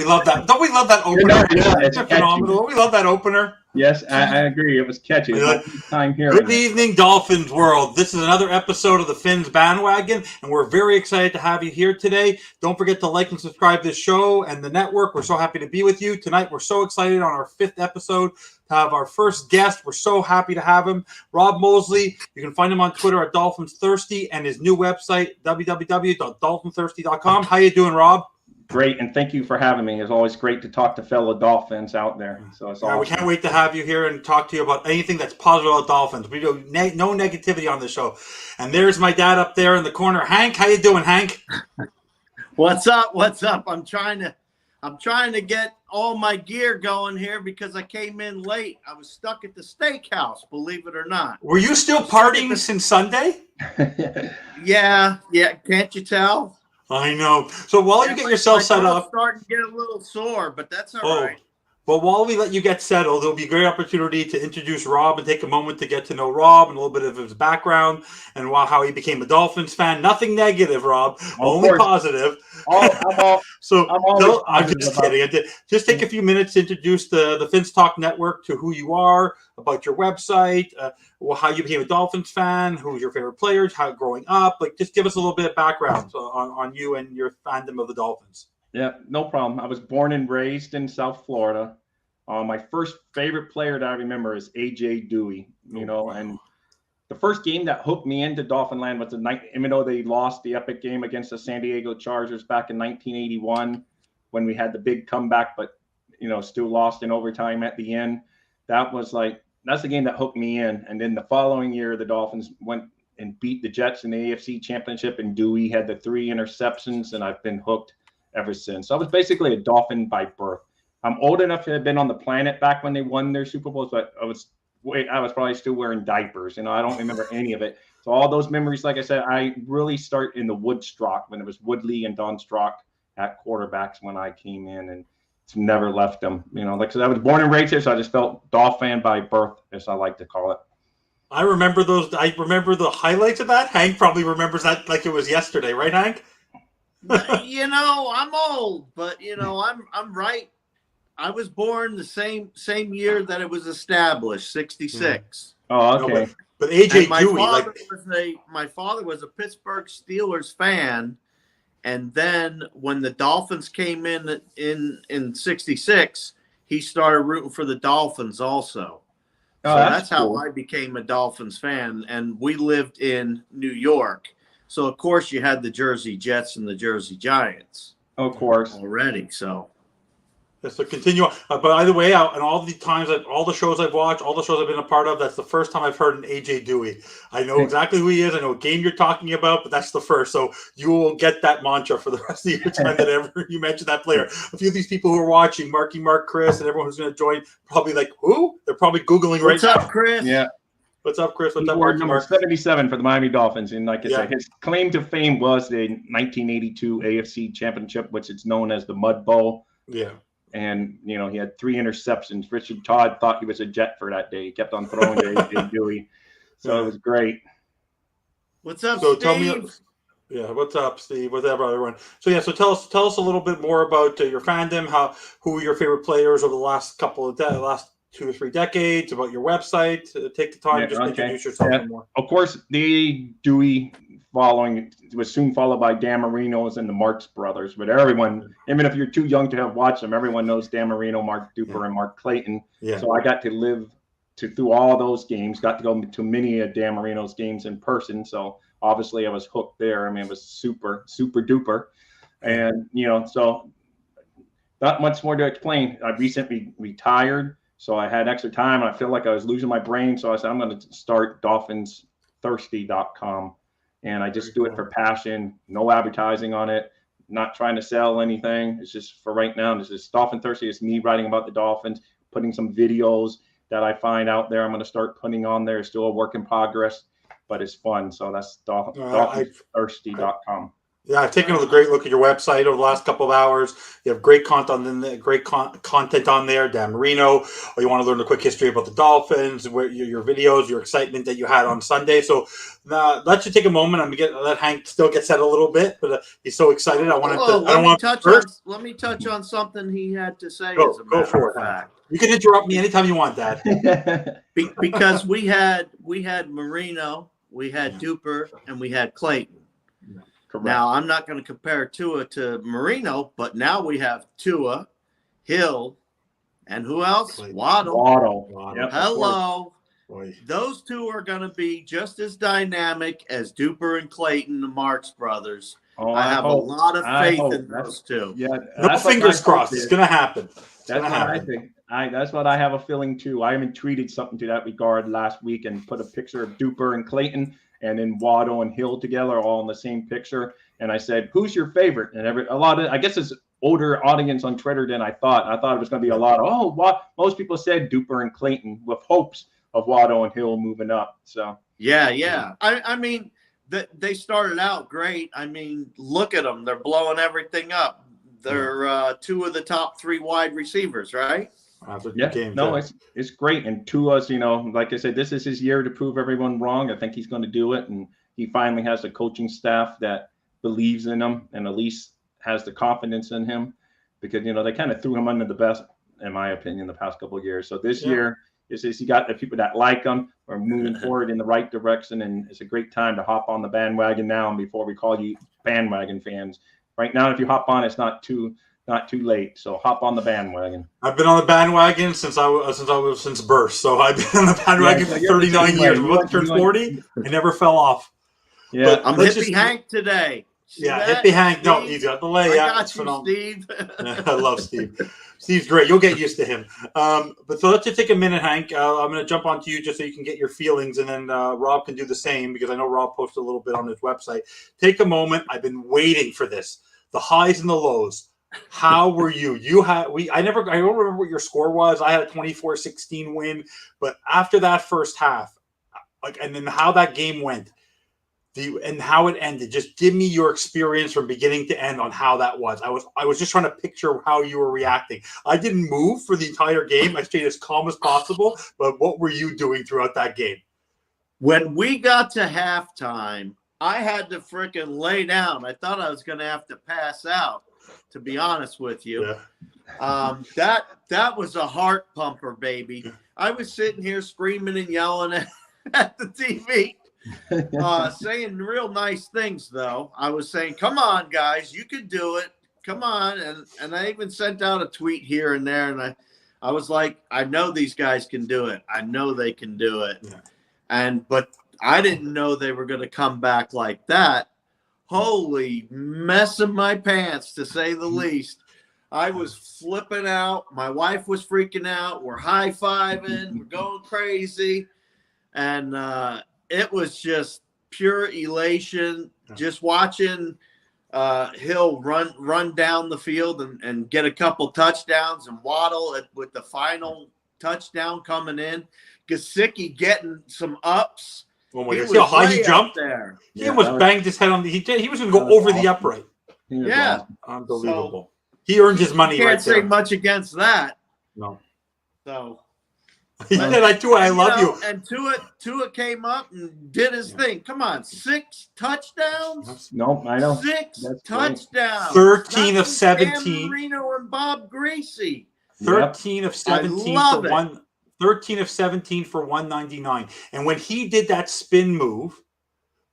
we love that? Don't we love that opener? It's phenomenal. Don't we love that opener? Yes, I agree. It was catchy. Good evening, Dolphins world. This is another episode of the Fins Bandwagon, and we're very excited to have you here today. Don't forget to like and subscribe to this show and the network. We're so happy to be with you. Tonight, we're so excited on our 5th episode to have our first guest. We're so happy to have him, Rob Mosley. You can find him on Twitter at Dolphins Thirsty and his new website, www.dolphinthirsty.com. How you doing, Rob? Great, and thank you for having me. It's always great to talk to fellow Dolphins out there. So it's awesome. We can't wait to have you here and talk to you about anything that's positive about Dolphins. We do no negativity on the show. And there's my dad up there in the corner. Hank, how you doing, Hank? What's up? What's up? I'm trying to get all my gear going here because I came in late. I was stuck at the steakhouse, believe it or not. Were you still partying since Sunday? Yeah. Can't you tell? I know. So while you get yourself set up, I'm starting to get a little sore, but that's all right. Well, while we let you get settled, there'll be a great opportunity to introduce Rob and take a moment to get to know Rob and a little bit of his background and how he became a Dolphins fan. Nothing negative, Rob. Only positive. I'm just kidding. Just take a few minutes to introduce the Fins Talk Network to who you are, about your website, how you became a Dolphins fan, who's your favorite players, how growing up. Just give us a little bit of background on you and your fandom of the Dolphins. Yeah, no problem. I was born and raised in South Florida. My first favorite player that I remember is A.J. Dewey, and the first game that hooked me into Dolphin Land was the night, even though they lost the epic game against the San Diego Chargers back in 1981 when we had the big comeback, but, still lost in overtime at the end. That's the game that hooked me in. And then the following year, the Dolphins went and beat the Jets in the AFC Championship, and Dewey had the 3 interceptions, and I've been hooked ever since. So I was basically a Dolphin by birth. I'm old enough to have been on the planet back when they won their Super Bowls, but I was probably still wearing diapers. I don't remember any of it. So all those memories, like I said, I really start in the Woodstock when it was Woodley and Don Strock at quarterbacks when I came in, and it's never left them. Like I said, I was born and raised here, so I just felt Dolphin by birth, as I like to call it. I remember those. I remember the highlights of that. Hank probably remembers that like it was yesterday, right, Hank? I'm old, but I'm right. I was born the same year that it was established, 66. Oh, okay. No, but AJ Dewey, my father was a Pittsburgh Steelers fan, and then when the Dolphins came in 66, he started rooting for the Dolphins also. So that's cool. How I became a Dolphins fan, and we lived in New York. So, of course, you had the Jersey Jets and the Jersey Giants. Of course. Already, so. Yes, so continue. But by the way, and all the times, all the shows I've watched, all the shows I've been a part of, that's the first time I've heard an A.J. Dewey. I know exactly who he is. I know what game you're talking about, but that's the first. So you will get that mantra for the rest of your time that ever you mention that player. A few of these people who are watching, Mark, Chris, and everyone who's going to join, probably like, who? They're probably Googling right now. What's up, Chris? Yeah. What's up, Chris? What's up, Mark? Number 77 for the Miami Dolphins. And like I said, his claim to fame was the 1982 AFC Championship, which is known as the Mud Bowl. Yeah. And, he had 3 interceptions. Richard Todd thought he was a Jet for that day. He kept on throwing to A.J. Dewey. So it was great. What's up, Steve? Tell me, what's up, Steve? What's up, everyone? So tell us a little bit more about your fandom, who are your favorite players over the last last 2 or 3 decades, about your website. Take the time to introduce yourself more. Of course, the Dewey following was soon followed by Dan Marino's and the Marx brothers. But everyone, even if you're too young to have watched them, everyone knows Dan Marino, Mark Duper, and Mark Clayton. Yeah. So I got to live through all those games, got to go to many of Dan Marino's games in person. So obviously I was hooked there. I mean, it was super, super duper. And, so not much more to explain. I recently retired. So I had extra time, and I feel like I was losing my brain. So I said, I'm going to start DolphinsThirsty.com. And I just do it for passion, no advertising on it, not trying to sell anything. It's just for right now. This is Dolphin Thirsty. It's me writing about the Dolphins, putting some videos that I find out there. I'm going to start putting on there. It's still a work in progress, but it's fun. So that's DolphinsThirsty.com. Yeah, I've taken a great look at your website over the last couple of hours. You have great content on there, content on there. Dan Marino, or you want to learn a quick history about the Dolphins, where your videos, your excitement that you had on Sunday. So let's just take a moment. I'm gonna let Hank still get set a little bit, but he's so excited. I want to. Let me touch on something he had to say. Go, as a go matter for of it, fact. Hank. You can interrupt me anytime you want, Dad. Because we had Marino, we had Duper, and we had Clayton. Correct. Now, I'm not going to compare Tua to Marino, but now we have Tua, Hill, and who else? Waddle. Yep, hello. Those two are going to be just as dynamic as Duper and Clayton, the Marx brothers. I have a lot of faith in those two. Yeah, no fingers crossed. It's going to happen. That's what I think. That's what I have a feeling too. I even tweeted something to that regard last week and put a picture of Duper and Clayton and then Waddle and Hill together all in the same picture. And I said, "Who's your favorite?" And I guess it's older audience on Twitter than I thought. I thought it was going to be a lot of most people said Duper and Clayton with hopes of Waddle and Hill moving up. So yeah. I mean, they started out great. I mean, look at them; they're blowing everything up. They're two of the top 3 wide receivers, right? It's great. And Tua's, like I said, this is his year to prove everyone wrong. I think he's going to do it. And he finally has a coaching staff that believes in him and at least has the confidence in him because, they kind of threw him under the bus, in my opinion, the past couple of years. So this year, he got the people that like him are moving forward in the right direction. And it's a great time to hop on the bandwagon now and before we call you bandwagon fans. Right now, if you hop on, it's not too late. So hop on the bandwagon. I've been on the bandwagon since birth. So I've been on the bandwagon for 39 years. When I turned 40, I never fell off. Yeah, but I'm hippie Hank today. Hippie Hank. Steve? No, he's got the lay. I got you, Steve. I love Steve. Steve's great. You'll get used to him. But so let's just take a minute, Hank. I'm going to jump onto you just so you can get your feelings, and then Rob can do the same because I know Rob posted a little bit on his website. Take a moment. I've been waiting for this. The highs and the lows. How were you? I don't remember what your score was. I had a 24-16 win, but after that first half, and then how that game went, and how it ended, just give me your experience from beginning to end on how that was. I was just trying to picture how you were reacting. I didn't move for the entire game. I stayed as calm as possible, but what were you doing throughout that game? When we got to halftime, I had to freaking lay down. I thought I was going to have to pass out, to be honest with you. Yeah. That was a heart pumper, baby. I was sitting here screaming and yelling at the TV, saying real nice things, though. I was saying, come on, guys, you can do it. Come on. And I even sent out a tweet here and there, and I was like, I know these guys can do it. I know they can do it. Yeah. But I didn't know they were going to come back like that. Holy mess of my pants, to say the least. I was flipping out. My wife was freaking out. We're high-fiving. We're going crazy. And it was just pure elation. Just watching Hill run down the field and get a couple touchdowns and Waddle with the final touchdown coming in. Gesicki getting some ups. Oh my God! See how high he jumped there. He almost banged his head on the. He was going to go over the upright. Yeah, unbelievable. So, he earned his money. Can't say much against that. No. So he said, "I love you." And Tua came up and did his thing. Come on, 6 touchdowns. No, I know 6 touchdowns. 13 of 17. Marino and Bob Greasy. 13 of 17 for one. 13 of 17 for 199. And when he did that spin move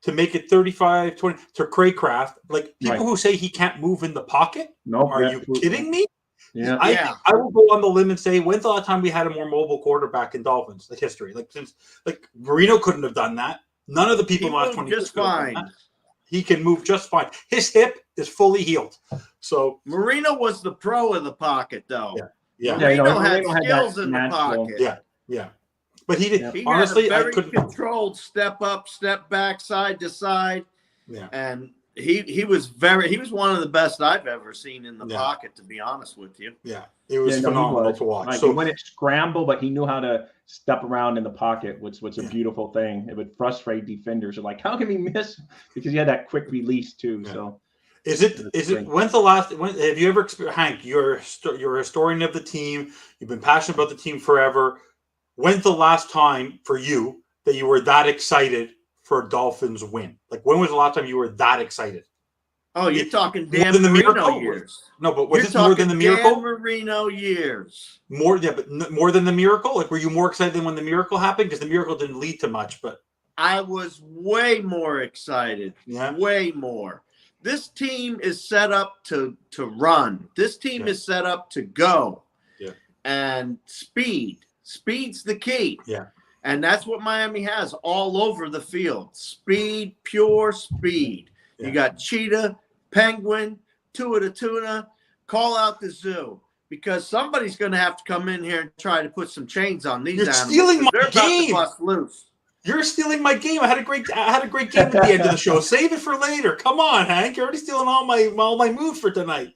to make it 35-20 to Craycraft, like people who say he can't move in the pocket, are you kidding me? Yeah. I will go on the limb and say, when's the last time we had a more mobile quarterback in Dolphins history? Since Marino couldn't have done that. None of the people in the last 20 years could have done that. He can move just fine. His hip is fully healed. So Marino was the pro in the pocket, though. Yeah, Marino had skills in the pocket. Yeah. But he did. He honestly, had a very controlled step up, step back, side to side. Yeah. And he was one of the best I've ever seen in the pocket, to be honest with you. Yeah. It was phenomenal to watch. So when it scrambled, but he knew how to step around in the pocket, which was a beautiful thing. It would frustrate defenders. They're like, how can he miss? Because he had that quick release too. Yeah. So Is it? When's the last? When have you ever experienced? Hank, you're a historian of the team. You've been passionate about the team forever. When's the last time for you that you were that excited for a Dolphins win? Like, when was the last time you were that excited? Oh, you're talking more Dan than the Marino miracle? years. No, but was You're this more than the miracle? Dan Marino years. More, yeah, but more than the miracle. Like, were you more excited than when the miracle happened? Because the miracle didn't lead to much, but I was way more excited. Yeah. Way more. This team is set up to run. This team is set up to go. Yeah. And speed. Speed's the key. Yeah. And that's what Miami has all over the field. Speed, pure speed. Yeah. You got Cheetah, Penguin, Tua the Tuna. Call out the zoo. Because somebody's going to have to come in here and try to put some chains on these animals. Stealing my They're game. about to bust loose. You're stealing my game. I had a great game at the end of the show. Save it for later. Come on, Hank. You're already stealing all my moves for tonight.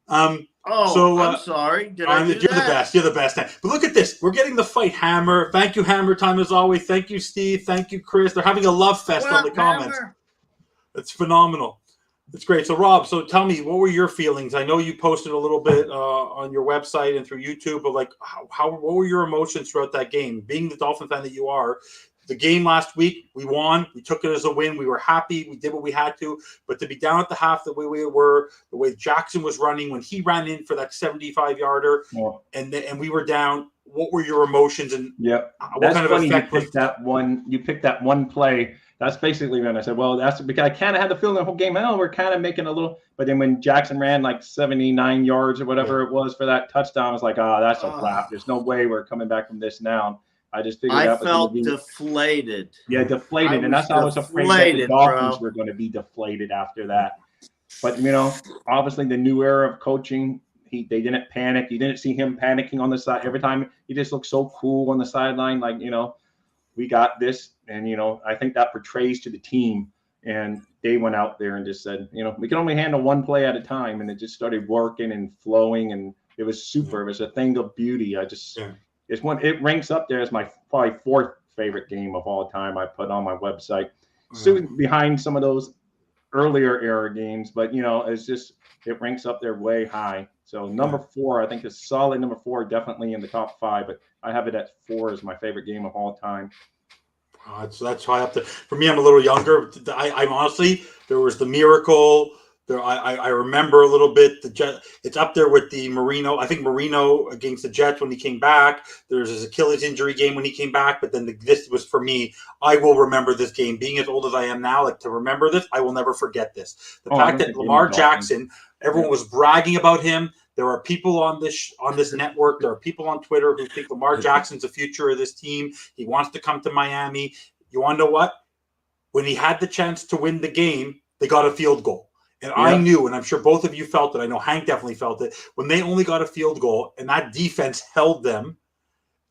I'm sorry. Did I do You're that? the best. You're the best. But look at this. We're getting the fight, Hammer. Thank you, Hammer Time, as always. Thank you, Steve. Thank you, Chris. They're having a love fest on the comments. Hammer. It's phenomenal. It's great. So, Rob, tell me, what were your feelings? I know you posted a little bit on your website and through YouTube, but what were your emotions throughout that game? Being the Dolphin fan that you are, the game last week, we won. We took it as a win. We were happy. We did what we had to. But to be down at the half the way we were, the way Jackson was running when he ran in for that 75-yarder, and we were down, what were your emotions? And what kind of effect you picked that one play. That's basically when I said, well, that's because I kind of had the feeling the whole game, we're kind of making a little. But then when Jackson ran like 79 yards or whatever it was for that touchdown, I was like, that's a wrap. There's no way we're coming back from this now. I just figured I felt deflated. Yeah, deflated. And that's how I was afraid that the Dolphins were going to be deflated after that. But, obviously the new era of coaching, they didn't panic. You didn't see him panicking on the side. Every time he just looked so cool on the sideline, like, we got this. And, I think that portrays to the team. And they went out there and just said, we can only handle one play at a time. And it just started working and flowing. And it was super. It was a thing of beauty. It ranks up there as my probably fourth favorite game of all time. I put on my website, still behind some of those earlier era games, but it ranks up there way high. So number 4, I think is solid. Number 4, definitely in the top 5, but I have it at 4 as my favorite game of all time. So that's high up there. For me, I'm a little younger. I'm honestly, there was the miracle. I remember a little bit. It's up there with the Marino. I think Marino against the Jets when he came back. There's his Achilles injury game when he came back. But then this was for me. I will remember this game. Being as old as I am now, to remember this, I will never forget this. The fact that Lamar Jackson, everyone was bragging about him. There are people on this network. There are people on Twitter who think Lamar Jackson's the future of this team. He wants to come to Miami. You want to know what? When he had the chance to win the game, they got a field goal. And I knew, and I'm sure both of you felt it, I know Hank definitely felt it, when they only got a field goal and that defense held them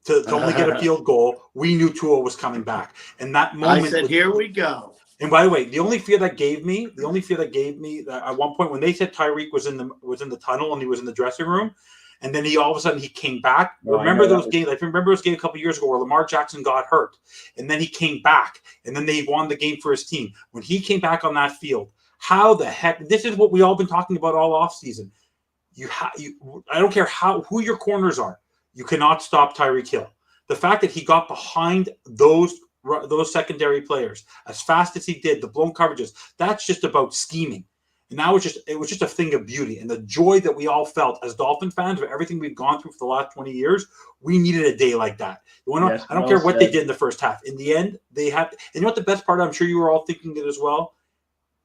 to only get a field goal, we knew Tua was coming back. And that moment, I said, here we go. And by the way, the only fear that gave me at one point when they said Tyreek was in the tunnel and he was in the dressing room, and then all of a sudden he came back. Remember those games? I remember those games a couple of years ago where Lamar Jackson got hurt, and then he came back, and then they won the game for his team. When he came back on that field, how the heck? This is what we all been talking about all offseason. I don't care who your corners are. You cannot stop Tyreek Hill. The fact that he got behind those secondary players as fast as he did, the blown coverages, that's just about scheming. And now it was just a thing of beauty. And the joy that we all felt as Dolphin fans of everything we've gone through for the last 20 years, we needed a day like that. I don't care what they did in the first half. In the end, they had. And you know what the best part? I'm sure you were all thinking it as well.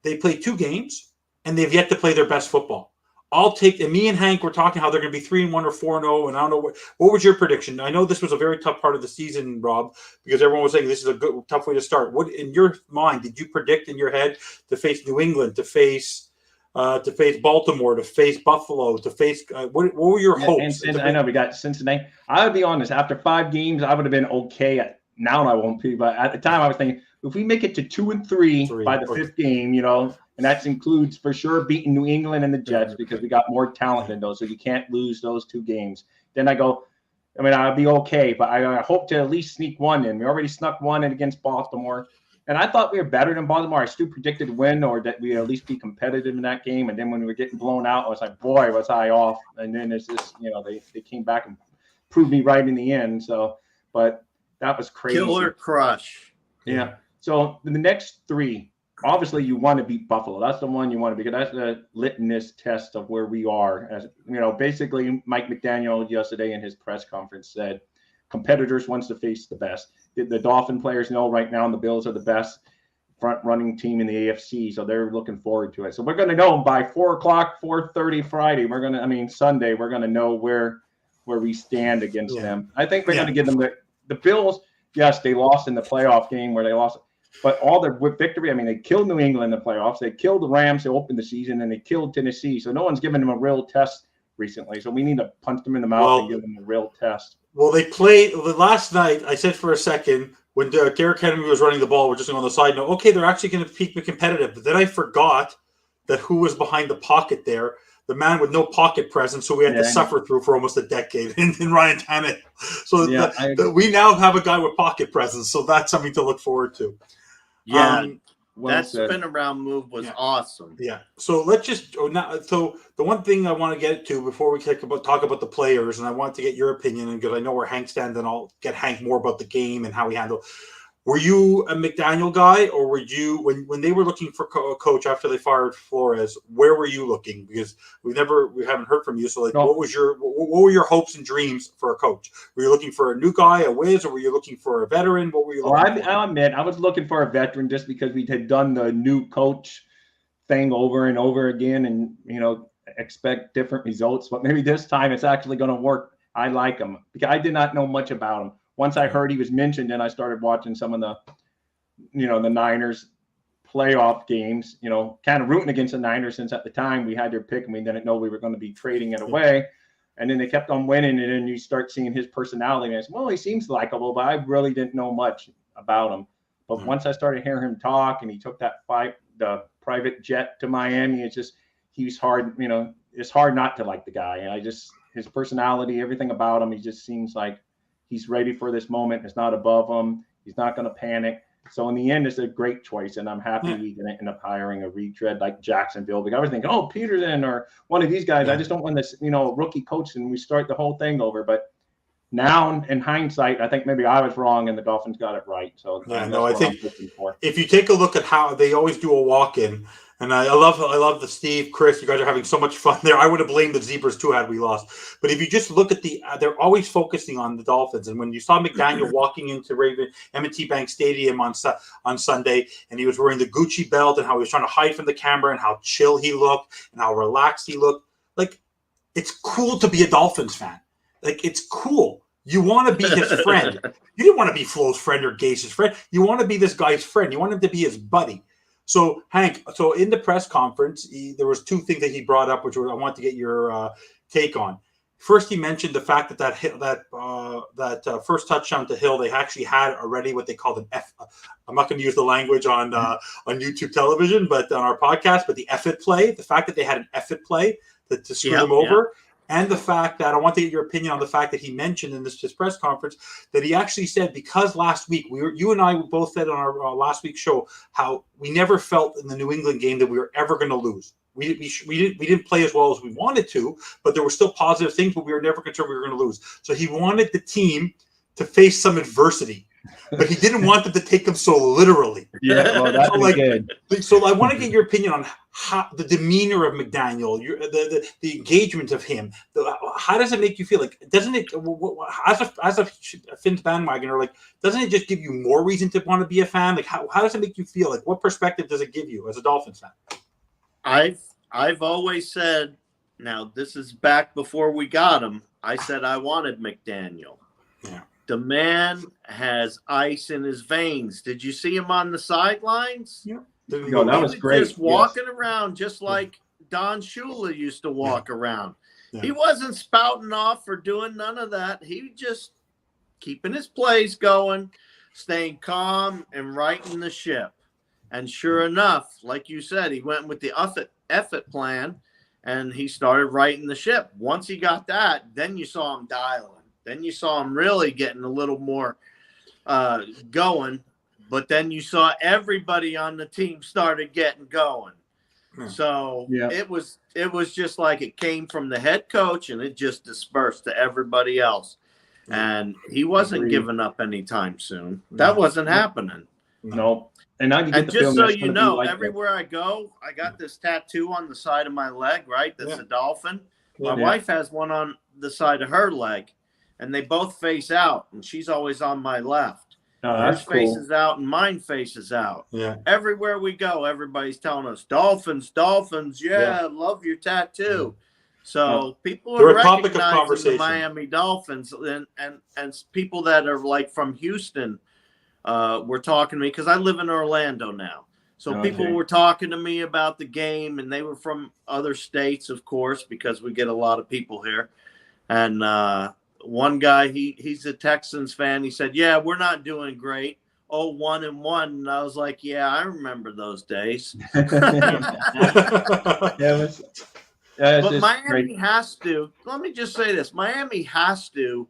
They played 2 games, and they've yet to play their best football. And me and Hank were talking how they're going to be 3-1 or 4-0, and I don't know what was your prediction? I know this was a very tough part of the season, Rob, because everyone was saying this is a good tough way to start. What in your mind did you predict in your head to face New England, to face Baltimore, to face Buffalo, to face what were your hopes? I know we got Cincinnati. I would be honest. After 5 games, I would have been okay. Now I won't be, but at the time I was thinking if we make it to 2 and 3 by the 5th game, and that includes for sure beating New England and the Jets because we got more talent than those, so you can't lose those 2 games. Then I'll be okay, but I hope to at least sneak one in. We already snuck one in against Baltimore. And I thought we were better than Baltimore. I still predicted win or that we at least be competitive in that game. And then when we were getting blown out, I was like, boy, was I off. And then it's just, they came back and proved me right in the end. So, but that was crazy. Killer crush. Yeah. So the next three, obviously you want to beat Buffalo. That's the one you want to beat. That's the litmus test of where we are. As basically Mike McDaniel yesterday in his press conference said, competitors wants to face the best. The Dolphin players know right now the Bills are the best front running team in the AFC, so they're looking forward to it. So we're going to know by 4:30 Friday. Sunday, we're going to know where we stand against them. I think we're going to give them the Bills. Yes, they lost in the playoff game where they lost, but all their victory. They killed New England in the playoffs. They killed the Rams to open the season, and they killed Tennessee. So no one's given them a real test recently. So we need to punch them in the mouth and give them a real test. Well, they played last night. I said for a second when Derrick Henry was running the ball, we're just on the side note, okay, they're actually going to be competitive. But then I forgot that who was behind the pocket there, the man with no pocket presence, so we had to suffer through for almost a decade in Ryan Tannehill. So we now have a guy with pocket presence, so that's something to look forward to. Yeah. That spin around move was awesome. Yeah. So let's just so the one thing I want to get to before we talk about the players, and I want to get your opinion, and because I know where Hank stands, and I'll get Hank more about the game and how we handle. Were you a McDaniel guy, or were you when they were looking for a coach after they fired Flores? Where were you looking? Because we haven't heard from you. So what were your hopes and dreams for a coach? Were you looking for a new guy, a whiz, or were you looking for a veteran? What were you looking for? I'll admit I was looking for a veteran just because we had done the new coach thing over and over again, and expect different results. But maybe this time it's actually going to work. I like him because I did not know much about him. Once I heard he was mentioned, and I started watching some of the, the Niners playoff games, kind of rooting against the Niners since at the time we had their pick and we didn't know we were going to be trading it away. And then they kept on winning, and then you start seeing his personality. And I said, well, he seems likable, but I really didn't know much about him. But once I started hearing him talk, and he took the private jet to Miami, he's hard, it's hard not to like the guy. And his personality, everything about him, he just seems like he's ready for this moment. It's not above him. He's not going to panic. So in the end, it's a great choice, and I'm happy we didn't end up hiring a retread like Jacksonville. Because I was thinking, Peterson or one of these guys. I just don't want this, rookie coach, and we start the whole thing over. But now, in hindsight, I think maybe I was wrong, and the Dolphins got it right. So I think if you take a look at how they always do a walk-in. And I love the Steve, Chris. You guys are having so much fun there. I would have blamed the Zebras too had we lost. But if you just look at they're always focusing on the Dolphins. And when you saw McDaniel walking into M&T Bank Stadium on Sunday, and he was wearing the Gucci belt, and how he was trying to hide from the camera, and how chill he looked, and how relaxed he looked, it's cool to be a Dolphins fan. It's cool. You want to be his friend. You didn't want to be Flo's friend or Gase's friend. You want to be this guy's friend. You want him to be his buddy. So, Hank, in the press conference, there was two things that he brought up, which I want to get your take on. First, he mentioned the fact that first touchdown to Hill, they actually had already what they called an F. I'm not going to use the language on YouTube television, but on our podcast, but the F-it play, the fact that they had an F-it play to screw them over. And the fact that I want to get your opinion on the fact that he mentioned in his press conference that he actually said, because last week you and I both said on our last week's show how we never felt in the New England game that we were ever going to lose. We didn't play as well as we wanted to, but there were still positive things, but we were never concerned we were going to lose. So he wanted the team to face some adversity, but he didn't want them to take them so literally. Yeah, well, that'd be good. So I want to get your opinion on how the demeanor of McDaniel, the engagement of him. How does it make you feel? Doesn't it, as a Fins bandwagoner, doesn't it just give you more reason to want to be a fan? How does it make you feel? What perspective does it give you as a Dolphins fan? I've always said, now this is back before we got him, I said I wanted McDaniel. Yeah. The man has ice in his veins. Did you see him on the sidelines? Yeah. No, that was great. Just walking around just like Don Shula used to walk around. Yeah. He wasn't spouting off or doing none of that. He just keeping his plays going, staying calm and righting the ship. And sure enough, like you said, he went with the F-it plan, and he started righting the ship. Once he got that, then you saw him dialing. Then you saw him really getting a little more going. but then you saw everybody on the team started getting going. So it was just like it came from the head coach and it just dispersed to everybody else. And he wasn't giving up anytime soon. That wasn't happening. No. And just so you know, everywhere I go, I got this tattoo on the side of my leg, right? That's a dolphin. My wife has one on the side of her leg, and they both face out, and she's always on my left. Hers faces out and mine faces out. Yeah. Everywhere we go, everybody's telling us, Dolphins, Dolphins. Yeah. Love your tattoo. So people are recognizing the Miami Dolphins, and people that are like from Houston were talking to me because I live in Orlando now. So people were talking to me about the game, and they were from other states, of course, because we get a lot of people here. And one guy, he's a Texans fan. He said, "Yeah, we're not doing great. 1-1." And I was like, "Yeah, I remember those days." But Miami has to. Let me just say this: Miami has to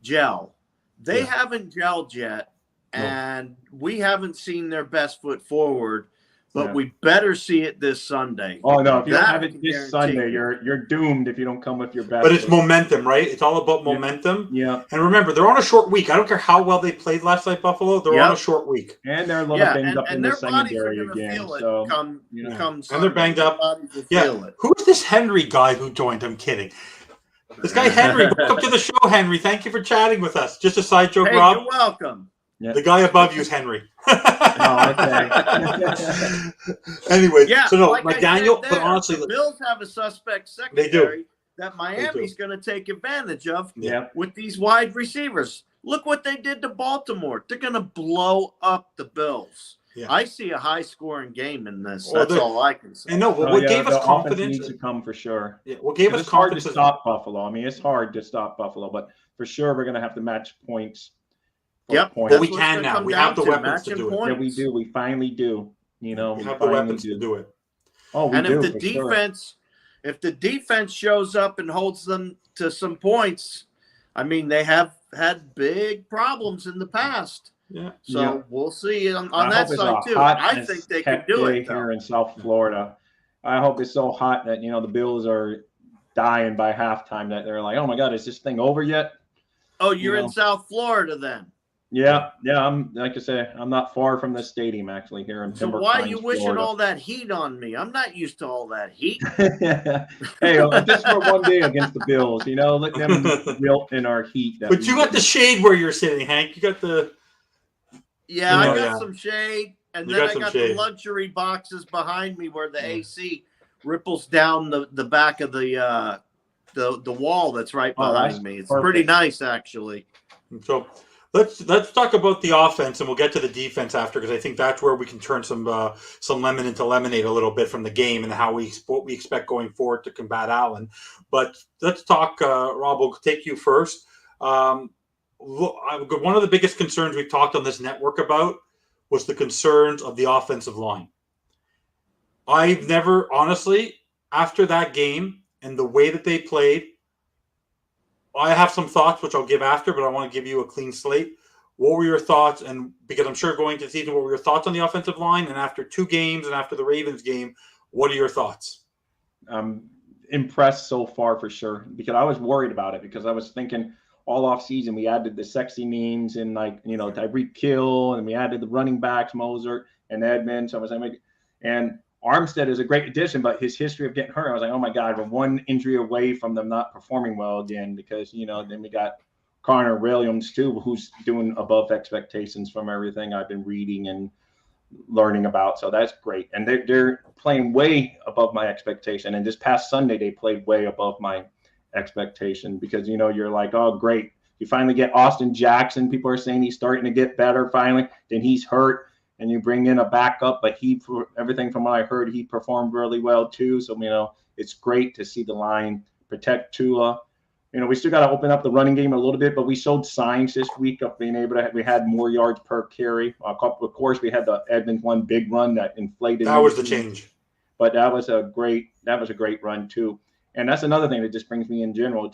gel. They haven't gelled yet, and we haven't seen their best foot forward. But we better see it this Sunday. Oh no! If you don't have it this Sunday, you're doomed if you don't come with your best. But it's momentum, right? It's all about momentum. Yeah. And remember, they're on a short week. I don't care how well they played last night, Buffalo. They're on a short week, and they're a little banged up in the secondary again. So and they're banged up. Who's this Henry guy who joined? I'm kidding. This guy Henry, welcome to the show, Henry. Thank you for chatting with us. Just a side joke, Rob. You're welcome. Yeah. The guy above you is Henry. Okay. Anyway, so no, like Daniel, there, but honestly, the Bills have a suspect secondary that Miami's going to take advantage of with these wide receivers. Look what they did to Baltimore. They're going to blow up the Bills. Yeah. I see a high-scoring game in this. That's all I can say. And no, what gave us confidence needs to come for sure. Yeah, what gave us confidence to stop Buffalo. I mean, it's hard to stop Buffalo, but for sure we're going to have to match points. But we can now. We have the weapons to do it. Yeah, we do. We finally do. You know, we have the weapons to do it. Oh, we do. If the defense shows up and holds them to some points, I mean, they have had big problems in the past. Yeah. So we'll see on that side too. I think they can do it here in South Florida. I hope it's so hot that the Bills are dying by halftime that they're like, oh my God, is this thing over yet? Oh, you're in South Florida then. Yeah. I'm like I say, I'm not far from the stadium actually here in Timber. So why are you wishing all that heat on me? I'm not used to all that heat. Hey, just for one day against the Bills, let them melt in our heat. But you got the shade where you're sitting, Hank. You got the. Yeah, I got some shade, and then I got the luxury boxes behind me where the AC ripples down the back of the wall that's right behind me. It's pretty nice actually. So. Let's talk about the offense, and we'll get to the defense after, because I think that's where we can turn some lemon into lemonade a little bit from the game and what we expect going forward to combat Allen. But let's talk, Rob. We'll take you first. One of the biggest concerns we've talked on this network about was the concerns of the offensive line. I've never, honestly, after that game and the way that they played. I have some thoughts, which I'll give after, but I want to give you a clean slate. What were your thoughts? And because I'm sure going to the season, what were your thoughts on the offensive line? And after 2 games and after the Ravens game, what are your thoughts? I'm impressed so far for sure, because I was worried about it, because I was thinking all off season we added the sexy memes and Tyreek Kill, and we added the running backs, Mozart and Edmonds. So I was like, and Armstead is a great addition, but his history of getting hurt, I was like, oh my God, we're one injury away from them not performing well again, because, then we got Connor Williams too, who's doing above expectations from everything I've been reading and learning about. So that's great. And they're playing way above my expectation. And this past Sunday, they played way above my expectation, because, you're like, oh, great. You finally get Austin Jackson. People are saying he's starting to get better finally. Then he's hurt. And you bring in a backup, but for everything from what I heard, he performed really well too. So, it's great to see the line protect Tua. We still got to open up the running game a little bit, but we showed signs this week of being able to. We had more yards per carry. Of course, we had the Edmonds one big run that inflated. That was the change. But that was a great run too. And that's another thing that just brings me in general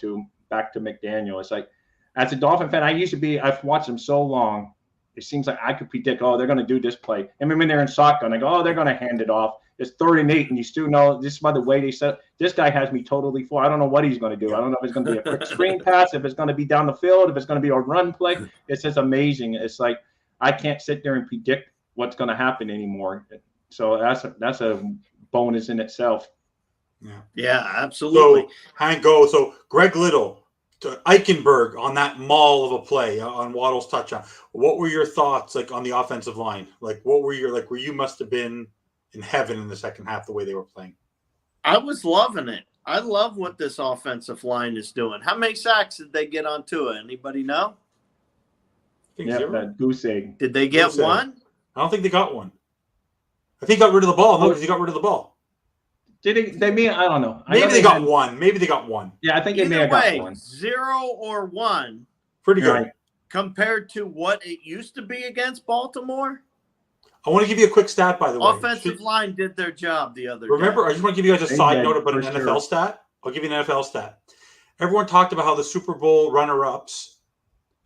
back to McDaniel. It's like, as a Dolphin fan, I've watched him so long. it seems like I could predict, oh, they're going to do this play. And when they're in shotgun, I go, oh, they're going to hand it off. It's 3rd and 8, and you still know this by the way they said this guy has me totally fooled. I don't know what he's going to do. I don't know if it's going to be a quick screen pass, if it's going to be down the field, if it's going to be a run play. It's just amazing. It's like I can't sit there and predict what's going to happen anymore. So that's a bonus in itself. Yeah, absolutely. So Hank, go. So Greg Little to Eichenberg on that maul of a play on Waddle's touchdown. What were your thoughts like on the offensive line? Like what were your where you must have been in heaven in the second half the way they were playing? I was loving it. I love what this offensive line is doing. How many sacks did they get on Tua? Anybody know? Yeah, that goose egg. Did they get one? I don't think they got one. I think he got rid of the ball. No, because he got rid of the ball. Did they mean? I don't know. Maybe they got one. Maybe they got one. Yeah, I think they may have got one. 0 or 1. Pretty good. Right. Compared to what it used to be against Baltimore. I want to give you a quick stat, by the way. Offensive line did their job the other Remember, day. I just want to give you guys a side note about an NFL stat. I'll give you an NFL stat. Everyone talked about how the Super Bowl runner-ups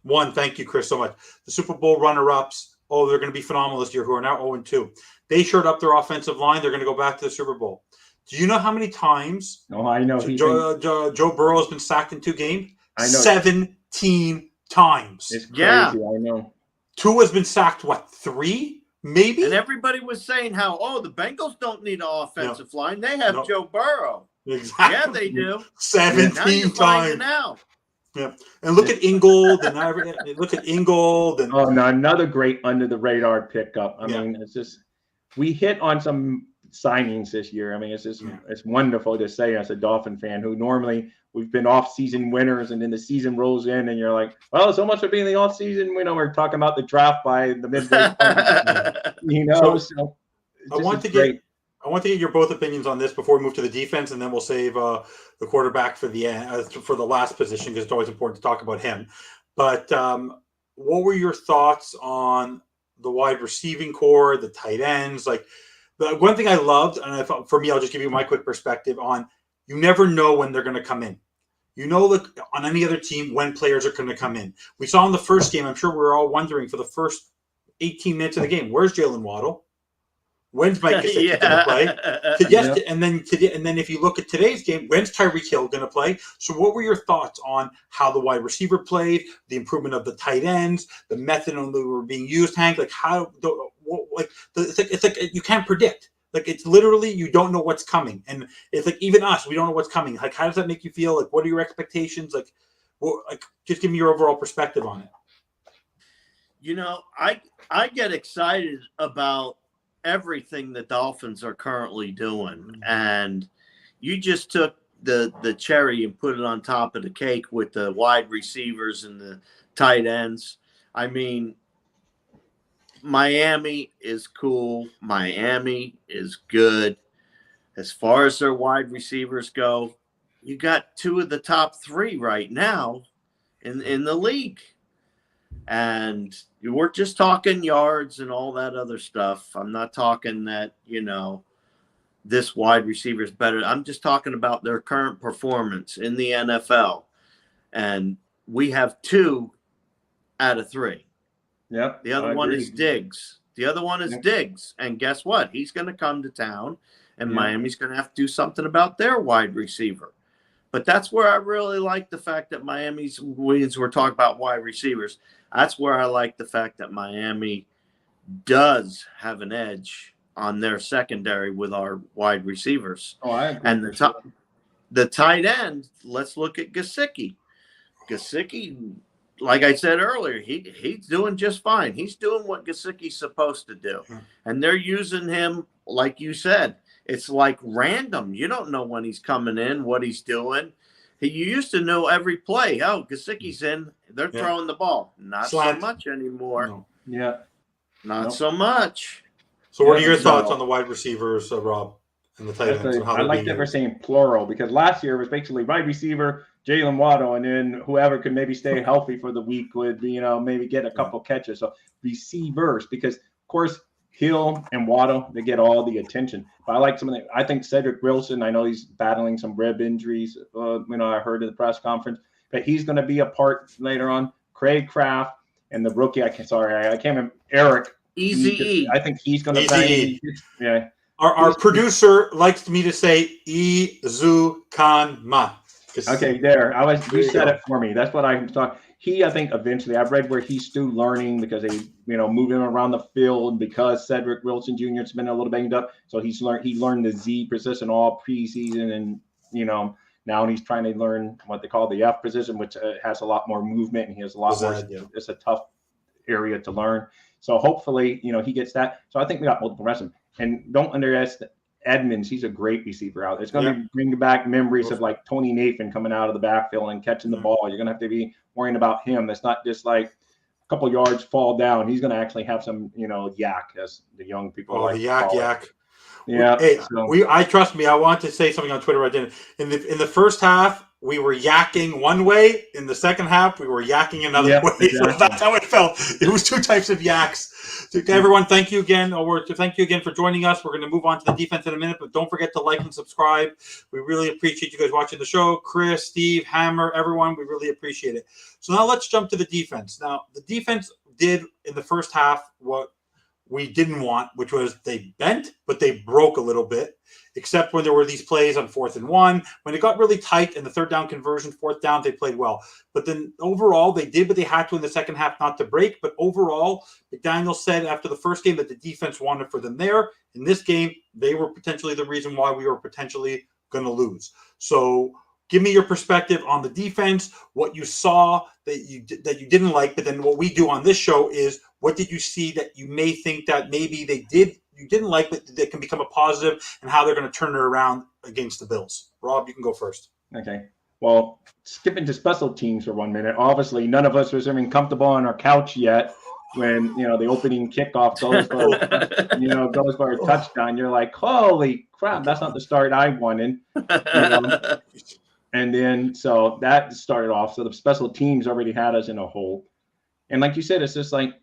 won. Thank you, Chris, so much. The Super Bowl runner-ups, they're going to be phenomenal this year, who are now 0-2. They shored up their offensive line. They're going to go back to the Super Bowl. Do you know how many times I know. Joe Burrow has been sacked in 2 games? I know. 17 times. It's crazy. Yeah. I know. Tua's been sacked, 3? Maybe. And everybody was saying how, the Bengals don't need an offensive line. They have Joe Burrow. Exactly. Yeah, they do. 17 times. Now. Yeah. And look at Ingold and another great under the radar pickup. I mean, it's just we hit on some signings this year. I mean, it's just it's wonderful to say as a Dolphin fan who normally we've been off-season winners, and then the season rolls in, and you're like, well, so much for being the off-season. We're talking about the draft by the midway point, So I want to get your both opinions on this before we move to the defense, and then we'll save the quarterback for the end, for the last position, because it's always important to talk about him. But what were your thoughts on the wide receiving core, the tight ends? Like, the one thing I loved, and I thought for me, I'll just give you my quick perspective on. You never know when they're going to come in. You know, on any other team, when players are going to come in. We saw in the first game, I'm sure we were all wondering for the first 18 minutes of the game, where's Jalen Waddle? When's Mike Gesicki going to play? And then if you look at today's game, when's Tyreek Hill going to play? So what were your thoughts on how the wide receiver played, the improvement of the tight ends, the method on that were being used, Hank? Like it's like you can't predict. Like, it's literally, you don't know what's coming. And it's like, even us, we don't know what's coming. Like, how does that make you feel? Like, what are your expectations? Like, just give me your overall perspective on it. You know, I get excited about everything the Dolphins are currently doing. And you just took the cherry and put it on top of the cake with the wide receivers and the tight ends. I mean, Miami is cool. Miami is good. As far as their wide receivers go, you got 2 of the top 3 right now in the league. And we're just talking yards and all that other stuff. I'm not talking that, this wide receiver is better. I'm just talking about their current performance in the NFL. And we have 2 out of 3. Yep. The other one is Diggs. And guess what? He's going to come to town, and Miami's going to have to do something about their wide receiver. But that's where I really like the fact that we're talking about wide receivers. That's where I like the fact that Miami does have an edge on their secondary with our wide receivers. Oh, I agree. And the tight end, let's look at Gesicki. Gesicki, like I said earlier, he's doing just fine. He's doing what Gesicki's supposed to do. And they're using him, like you said, it's like random. You don't know when he's coming in, what he's doing. You used to know every play. Oh, Gesicki's in. They're throwing the ball. Not so much anymore. No. Yeah. Not so much. So what are your thoughts on the wide receivers, Rob, and the tight ends? I like that we're saying plural, because last year it was basically wide receiver, Jalen Waddle, and then whoever could maybe stay healthy for the week would, maybe get a couple catches. So receivers, because of course Hill and Waddle, they get all the attention. But I like I think Cedric Wilson, I know he's battling some rib injuries. I heard at the press conference, but he's going to be a part later on. Craig Kraft, And the rookie, I can't remember, Eric. Easy. I think he's going to bang. Yeah. Our producer likes me to say Izukanma. Okay, you said it for me. That's what I'm talking. I think eventually, I've read where he's still learning because they, move him around the field because Cedric Wilson Jr. has been a little banged up. So he learned the Z position all preseason, and now he's trying to learn what they call the F position, which has a lot more movement and he has a lot more. It's a tough area to learn. So hopefully, he gets that. So I think we got multiple wrestling. And don't underestimate Edmonds. He's a great receiver out. It's going to be bringing back memories of like Tony Nathan coming out of the backfield and catching the ball. You're going to have to be worrying about him. It's not just like a couple yards fall down. He's going to actually have some, yak, as the young people like. The yak. Yeah. Hey, I trust me. I want to say something on Twitter. I didn't. In the first half, we were yakking one way. In the second half, we were yakking another way. Exactly. So that's how it felt. It was two types of yaks. So to everyone, thank you again. Thank you again for joining us. We're going to move on to the defense in a minute, but don't forget to like and subscribe. We really appreciate you guys watching the show. Chris, Steve, Hammer, everyone, we really appreciate it. So now let's jump to the defense. Now, the defense did in the first half what we didn't want, which was they bent, but they broke a little bit, except when there were these plays on 4th and 1. When it got really tight in the third down conversion, 4th down, they played well. But then overall, they did what they had to in the second half not to break. But overall, McDaniel said after the first game that the defense wanted for them there. In this game, they were potentially the reason why we were potentially going to lose. So give me your perspective on the defense, what you saw that you didn't like, but then what we do on this show is what did you see that you may think that maybe you didn't like, but that can become a positive, and how they're going to turn it around against the Bills. Rob, you can go first. Okay. Well, skipping to special teams for 1 minute. Obviously, none of us was even comfortable on our couch yet when the opening kickoff goes for a touchdown. You're like, holy crap, that's not the start I wanted. And then so that started off. So the special teams already had us in a hole. And like you said, it's just like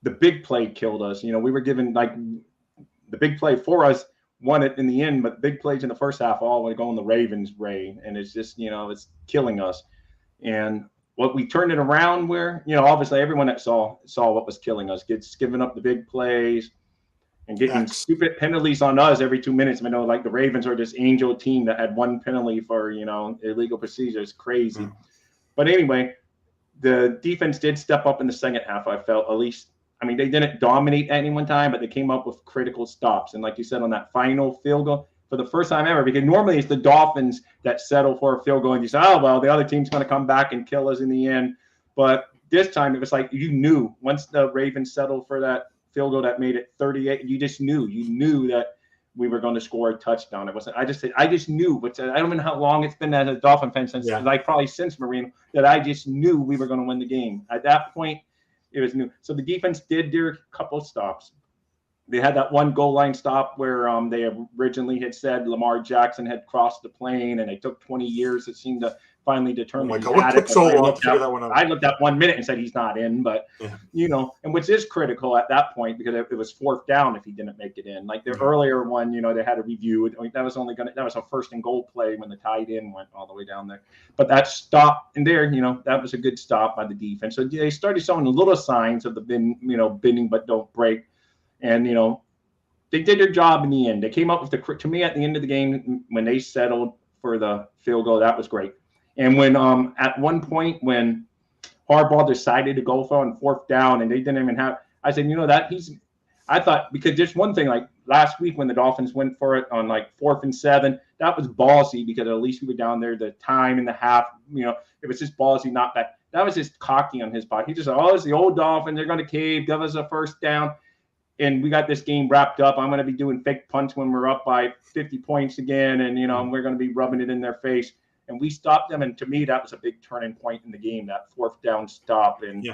the big play killed us. We were given like the big play for us won it in the end, but big plays in the first half all were going the Ravens' way. And it's just, it's killing us. And what we turned it around where, obviously everyone that saw what was killing us, giving up the big plays and getting stupid penalties on us every 2 minutes. Like the Ravens are this angel team that had one penalty for, illegal procedures. Crazy. But anyway, the defense did step up in the second half, I felt, at least. They didn't dominate at any one time, but they came up with critical stops. And like you said, on that final field goal, for the first time ever, because normally it's the Dolphins that settle for a field goal, and you say, oh, well, the other team's going to come back and kill us in the end. But this time it was like you knew once the Ravens settled for that field goal that made it 38, you knew that we were going to score a touchdown. It wasn't. I just knew. But I don't know how long it's been as a Dolphin fan since, probably since Marino, that I just knew we were going to win the game. At that point, it was new. So the defense did do a couple stops. They had that one goal line stop where they originally had said Lamar Jackson had crossed the plane, and it took 20 years. It seemed to finally determine. Oh my God, what took so long to figure that one out? I looked at 1 minute and said he's not in, but and which is critical at that point because it was 4th down if he didn't make it in. Like the earlier one, they had a review. That was a 1st and goal play when the tight end went all the way down there. But that stop in there, that was a good stop by the defense. So they started showing the little signs of the bending but don't break. And, they did their job in the end. They came up with to me at the end of the game when they settled for the field goal, that was great. And when at one point when Harbaugh decided to go for on 4th down and they didn't even have, I said, I thought, because there's one thing, like last week when the Dolphins went for it on like 4th and 7, that was ballsy because at least we were down there the time and the half, it was just ballsy, not bad. That was just cocky on his part. He just said, it's the old Dolphins. They're going to cave, give us a 1st down. And we got this game wrapped up. I'm going to be doing fake punts when we're up by 50 points again. And, we're going to be rubbing it in their face. And we stopped them. And to me, that was a big turning point in the game, that 4th down stop. And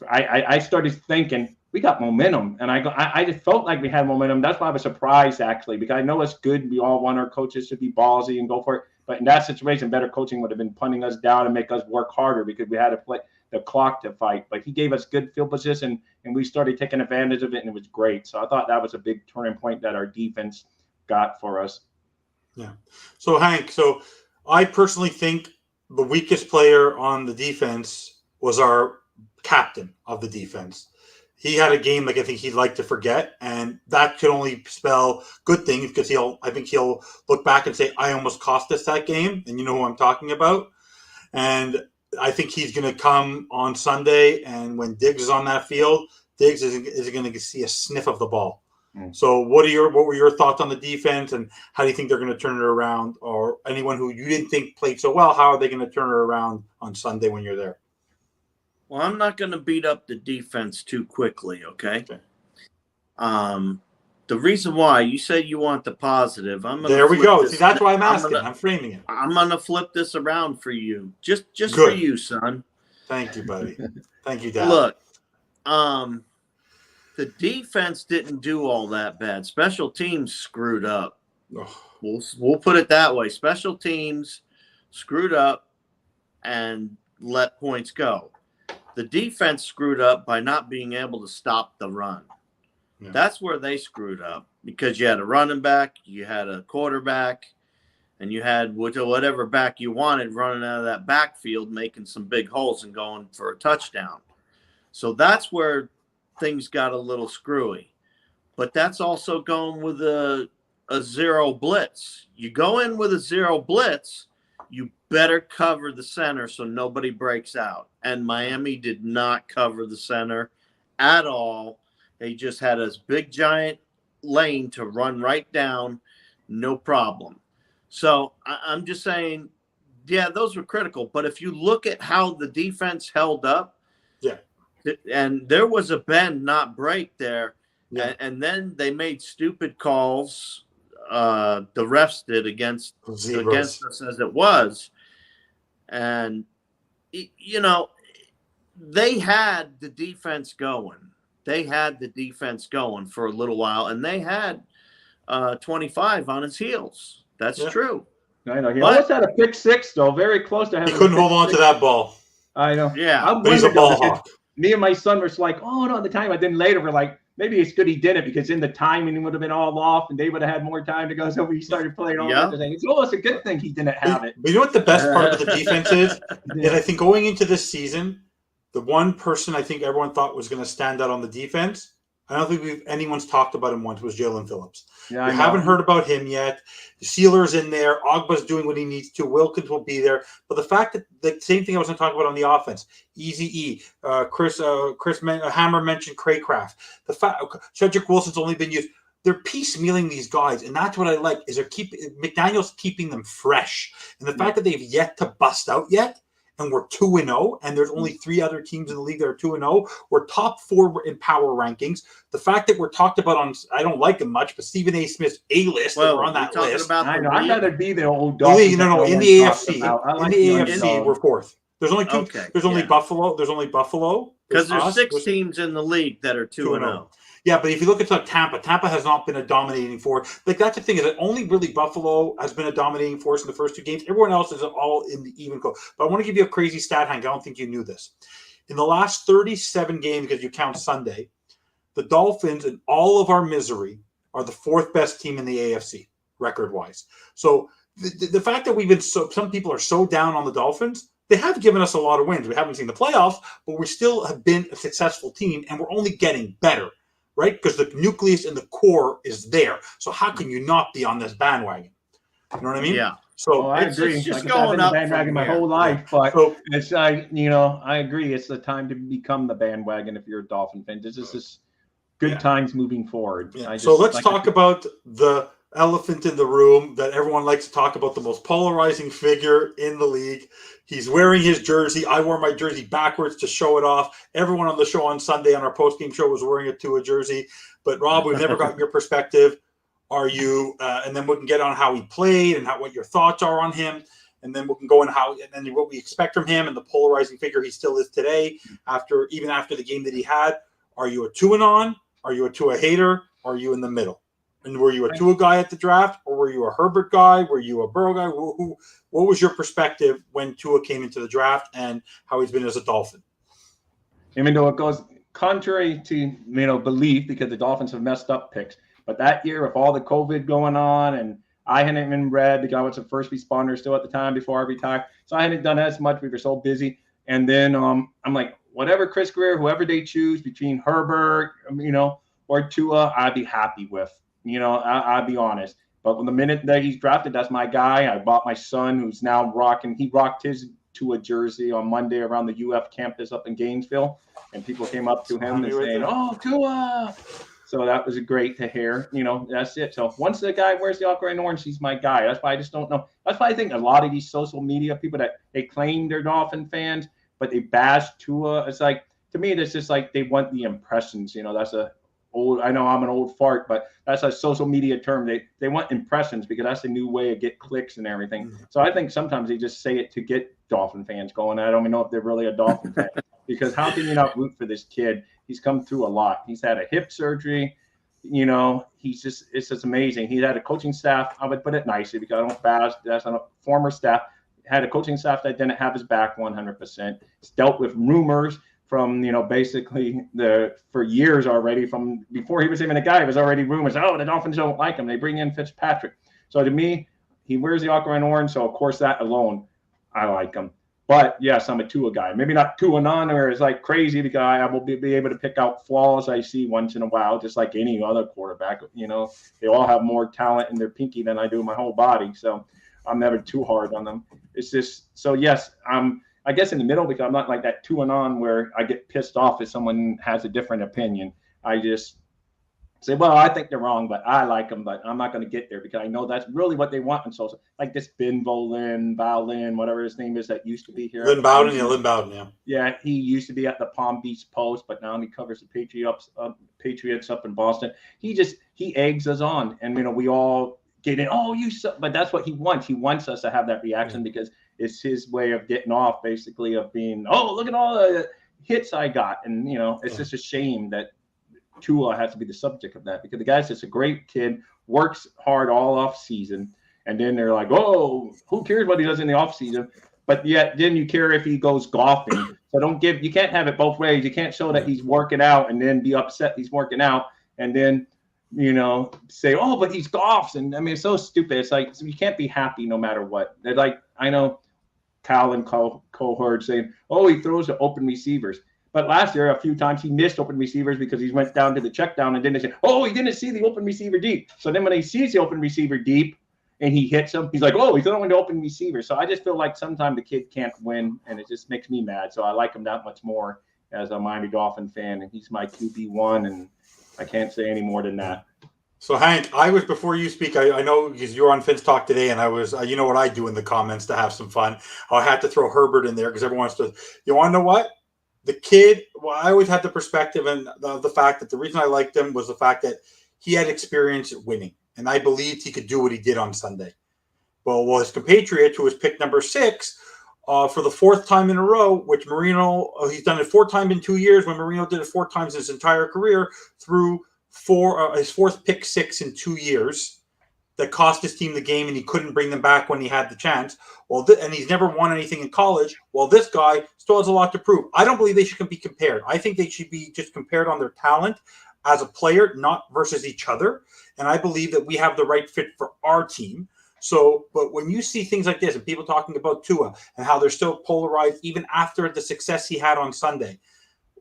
I started thinking, we got momentum. And I just felt like we had momentum. That's why I was surprised, actually, because I know it's good. We all want our coaches to be ballsy and go for it. But in that situation, better coaching would have been punting us down and make us work harder because we had to play the clock to fight. But he gave us good field position, and we started taking advantage of it, and it was great. So I thought that was a big turning point that our defense got for us. Yeah. So, Hank, I personally think the weakest player on the defense was our captain of the defense. He had a game like I think he'd like to forget, and that could only spell good things because I think he'll look back and say, I almost cost us that game, and you know who I'm talking about. And I think he's going to come on Sunday, and when Diggs is on that field, Diggs is going to see a sniff of the ball. So what were your thoughts on the defense, and how do you think they're going to turn it around? Or anyone who you didn't think played so well, how are they going to turn it around on Sunday when you're there? Well, I'm not going to beat up the defense too quickly, okay? The reason why you said you want the positive, there we go. See, that's why I'm asking. I'm framing it. I'm going to flip this around for you, just for you, son. Thank you, buddy. Thank you, Dad. Look, the defense didn't do all that bad. Special teams screwed up. We'll put it that way. Special teams screwed up and let points go. The defense screwed up by not being able to stop the run. Yeah. That's where they screwed up, because you had a running back, you had a quarterback, and you had whatever back you wanted running out of that backfield, making some big holes and going for a touchdown. So that's where things got a little screwy. But that's also going with a zero blitz. You go in with a zero blitz, you better cover the center so nobody breaks out. And Miami did not cover the center at all. They just had a big, giant lane to run right down, no problem. So I'm just saying, yeah, those were critical. But if you look at how the defense held up, and there was a bend, not break there, and then they made stupid calls. The refs did against us as it was. And, you know, they had the defense going. They had the defense going for a little while, and they had 25 on his heels. That's true. I know. He almost had a pick six, though, very close to having He couldn't hold on to that ball. I know. Yeah. But he's a ball hawk. Me and my son were like, oh, no, at the time. And then later we're like, maybe it's good he did it, because in the timing it would have been all off and they would have had more time to go. So we started playing all that thing. It's almost a good thing he didn't have it. But you know what the best part of the defense is? Is I think going into this season, the one person I think everyone thought was going to stand out on the defense, I don't think anyone's talked about him once, was Jalen Phillips. We haven't heard about him yet. The Sealer's in there. Ogba's doing what he needs to. Wilkins will be there. But the fact that the same thing I was going to talk about on the offense, Easy Chris Hammer mentioned Craycraft. The fact Cedric Wilson's only been used. They're piecemealing these guys, and that's what I like. Is McDaniel's keeping them fresh, and the fact that they've yet to bust out yet. And we're 2-0, and there's only 3 other teams in the league that are 2-0. We're top 4 in power rankings. The fact that we're talked about on, I don't like him much, but Stephen A. Smith's A-list, we're on that list. I know. I'd rather be the old Dolphins. No, in the AFC. In the AFC, we're 4th. There's only 2. Okay. There's only Buffalo. There's only Buffalo. Because there's 6 teams in the league that are 2-0. Yeah, but if you look at Tampa has not been a dominating force. Like, that's the thing, is that only really Buffalo has been a dominating force in the first 2 games. Everyone else is all in the even code. But I want to give you a crazy stat, Hank. I don't think you knew this. In the last 37 games, because you count Sunday, the Dolphins, in all of our misery, are the 4th best team in the AFC, record-wise. So the fact that we've been some people are so down on the Dolphins, they have given us a lot of wins. We haven't seen the playoffs, but we still have been a successful team, and we're only getting better. Right? Because the nucleus and the core is there. So how can you not be on this bandwagon? You know what I mean? Yeah. So I agree. It's just like going up. I've been the bandwagon my whole life, but it's I agree. It's the time to become the bandwagon if you're a Dolphin fan. This is just good times moving forward. Yeah. So let's talk about the elephant in the room that everyone likes to talk about, the most polarizing figure in the league. He's wearing his jersey. I wore my jersey backwards to show it off. Everyone on the show on Sunday on our post-game show was wearing a Tua jersey. But Rob, we've never gotten your perspective. Are you and then we can get on how he played and what your thoughts are on him. And then we can go on and then what we expect from him and the polarizing figure he still is today, even after the game that he had. Are you a Tua-on? Are you a Tua hater? Or are you in the middle? And were you a Tua guy at the draft, or were you a Herbert guy? Were you a Burrow guy? What was your perspective when Tua came into the draft and how he's been as a Dolphin? Even though it goes contrary to belief, because the Dolphins have messed up picks, but that year with all the COVID going on, and I hadn't been read because I was a first responder still at the time before I retired, so I hadn't done as much. We were so busy, and then I'm like, whatever Chris Greer, whoever they choose between Herbert, or Tua, I'd be happy with. I'll be honest. But when the minute that he's drafted, that's my guy. I bought my son, who's now he rocked his Tua jersey on Monday around the UF campus up in Gainesville. And people came up to him and saying, "Oh, Tua." So that was great to hear. That's it. So once the guy wears the aqua and orange, he's my guy. That's why I just don't know. That's why I think a lot of these social media people that they claim they're Dolphin fans, but they bash Tua. It's like, to me, it's just like they want the impressions. That's I know I'm an old fart, but that's a social media term. They want impressions because that's a new way to get clicks and everything. So I think sometimes they just say it to get Dolphin fans going. I don't even know if they're really a Dolphin fan. Because how can you not root for this kid? He's come through a lot. He's had a hip surgery. It's just amazing. He had a coaching staff. I would put it nicely because I don't bash. That's a former staff. Had a coaching staff that didn't have his back 100%. He's dealt with rumors from, basically for years already. From before he was even a guy, it was already rumors. Oh, the Dolphins don't like him. They bring in Fitzpatrick. So to me, he wears the aqua and orange. So of course that alone, I like him. But yes, I'm a Tua guy. Maybe not Tua non or is like crazy because I will be able to pick out flaws I see once in a while, just like any other quarterback. They all have more talent in their pinky than I do in my whole body. So I'm never too hard on them. It's just so yes, I guess in the middle because I'm not like that Tua non where I get pissed off if someone has a different opinion. I just say, well, I think they're wrong, but I like them, but I'm not going to get there because I know that's really what they want. And so like this Ben Bowlin, whatever his name is that used to be here. Lynn Bowden, yeah. Yeah, he used to be at the Palm Beach Post, but now he covers the Patriots up in Boston. He eggs us on. And, we all get in, but that's what he wants. He wants us to have that reaction because it's his way of getting off, basically, of being, look at all the hits I got. And, it's just a shame that Tua has to be the subject of that because the guy's just a great kid, works hard all off season, and then they're like, oh, who cares what he does in the off season? But yet then you care if he goes golfing. So you can't have it both ways. You can't show that he's working out and then be upset he's working out and then say, oh, but he's golfs. And I mean, it's so stupid. It's like you can't be happy no matter what. They're like, I know Cal and Cohort saying, oh, he throws to open receivers. But last year, a few times he missed open receivers because he went down to the check down and then they said, oh, he didn't see the open receiver deep. So then when he sees the open receiver deep and he hits him, he's like, oh, he's throwing the open receiver. So I just feel like sometimes the kid can't win and it just makes me mad. So I like him that much more as a Miami Dolphin fan. And he's my QB1 and I can't say any more than that. So Hank, before you speak, I know because you're on Finch Talk today, and I was, you know what I do in the comments to have some fun. I had to throw Herbert in there because everyone wants to. You want to know what? The kid. Well, I always had the perspective and the fact that the reason I liked him was the fact that he had experience at winning, and I believed he could do what he did on Sunday. Well, his compatriot, who was picked number 6 for the 4th time in a row, which Marino, he's done it 4 times in 2 years. When Marino did it 4 times in his entire career, through his 4th pick 6 in 2 years that cost his team the game and he couldn't bring them back when he had the chance. And he's never won anything in college. Well, this guy still has a lot to prove. I don't believe they should be compared. I think they should be just compared on their talent as a player, not versus each other. And I believe that we have the right fit for our team. But when you see things like this and people talking about Tua and how they're still polarized even after the success he had on Sunday,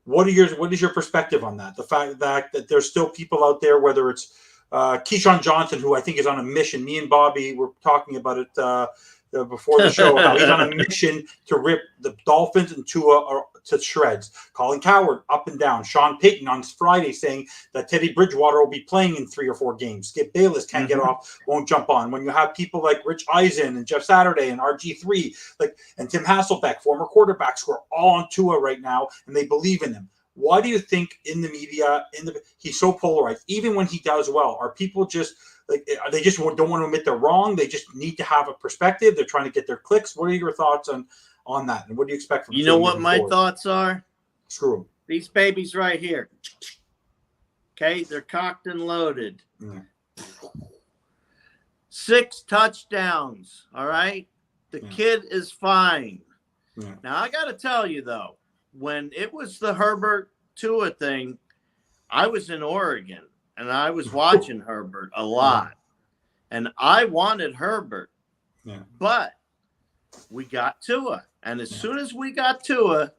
what is your perspective on that? The fact that there's still people out there, whether it's Keyshawn Johnson, who I think is on a mission. Me and Bobby were talking about it before the show. How he's on a mission to rip the Dolphins and Tua to shreds. Colin Cowherd up and down. Sean Payton on Friday saying that Teddy Bridgewater will be playing in 3 or 4 games. Skip Bayless can't get off, won't jump on. When you have people like Rich Eisen and Jeff Saturday and RG3, and Tim Hasselbeck, former quarterbacks who are all on Tua right now, and they believe in him. Why do you think in the media, he's so polarized? Even when he does well, are people just they just don't want to admit they're wrong? They just need to have a perspective. They're trying to get their clicks. What are your thoughts on that? And what do you expect from him? You know what my thoughts are? Screw them. These babies right here. Okay, they're cocked and loaded. Yeah. 6 touchdowns. All right, the kid is fine. Yeah. Now I got to tell you though, when it was the Herbert Tua thing, I was in Oregon and I was watching Herbert a lot. And I wanted Herbert. Yeah. But we got Tua. And as soon as we got Tua,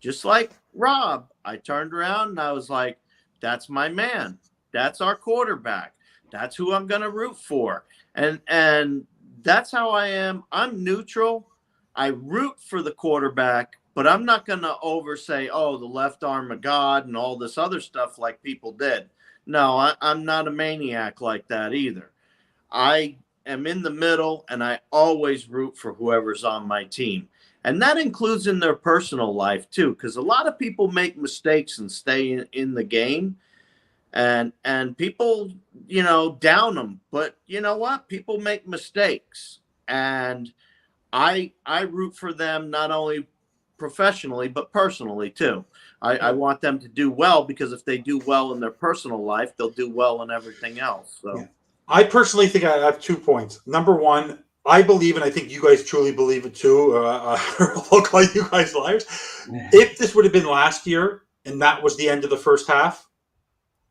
just like Rob, I turned around and I was like, that's my man. That's our quarterback. That's who I'm going to root for. And that's how I am. I'm neutral. I root for the quarterback, but I'm not going to oversay, oh, the left arm of God and all this other stuff like people did. No, I'm not a maniac like that either. I am in the middle, and I always root for whoever's on my team. And that includes in their personal life, too, because a lot of people make mistakes and stay in the game. And people, down them. But you know what? People make mistakes. And I root for them not only professionally, but personally, too. I want them to do well, because if they do well in their personal life, they'll do well in everything else. So. Yeah. I personally think I have 2 points. Number one, I believe, and I think you guys truly believe it too, look like you guys liars. If this would have been last year and that was the end of the first half,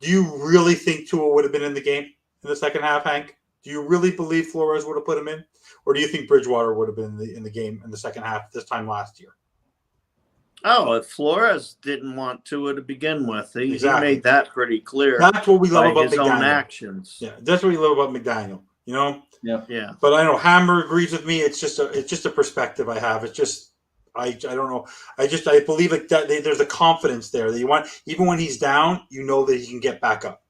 do you really think Tua would have been in the game in the second half, Hank? Do you really believe Flores would have put him in? Or do you think Bridgewater would have been in the game in the second half this time last year? Oh, if Flores didn't want Tua to begin with, he Exactly. made that pretty clear. That's what we love about his McDaniel. Own actions. Yeah, that's what we love about McDaniel. Yeah. But I know Hammer agrees with me. It's just a perspective I have. It's just I don't know. I believe like that there's a confidence there that you want, even when he's down, that he can get back up.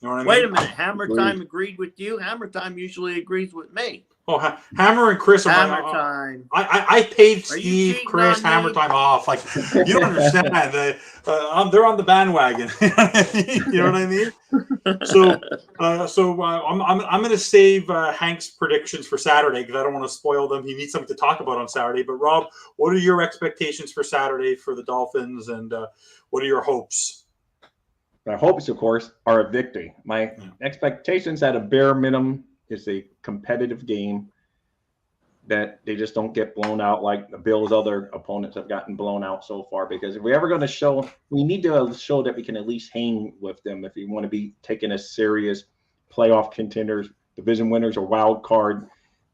You know what I mean? Wait a minute. Hammer Time agreed with you. Hammer Time usually agrees with me. Oh, Hammer and Chris are Hammer Time. I paid Steve, Chris, Hammer Time off. Like, you don't understand. They're on the bandwagon. You know what I mean? So I'm going to save Hank's predictions for Saturday, because I don't want to spoil them. He needs something to talk about on Saturday. But Rob, what are your expectations for Saturday for the Dolphins, and what are your hopes? My hopes, of course, are a victory. My expectations at a bare minimum is a competitive game, that they just don't get blown out like the Bills' other opponents have gotten blown out so far. Because if we're ever going to show, we need to show that we can at least hang with them if we want to be taking a serious playoff contenders, division winners, or wild card,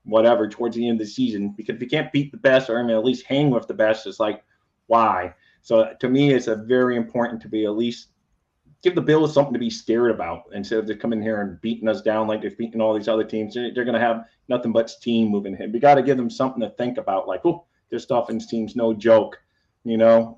whatever, towards the end of the season. Because if you can't beat the best, or at least hang with the best, it's like, why? So to me, it's very important to be at least give the Bills something to be scared about, instead of just coming here and beating us down like they've beaten all these other teams. They're going to have nothing but steam moving ahead. We got to give them something to think about, like, oh, this Dolphins team's no joke,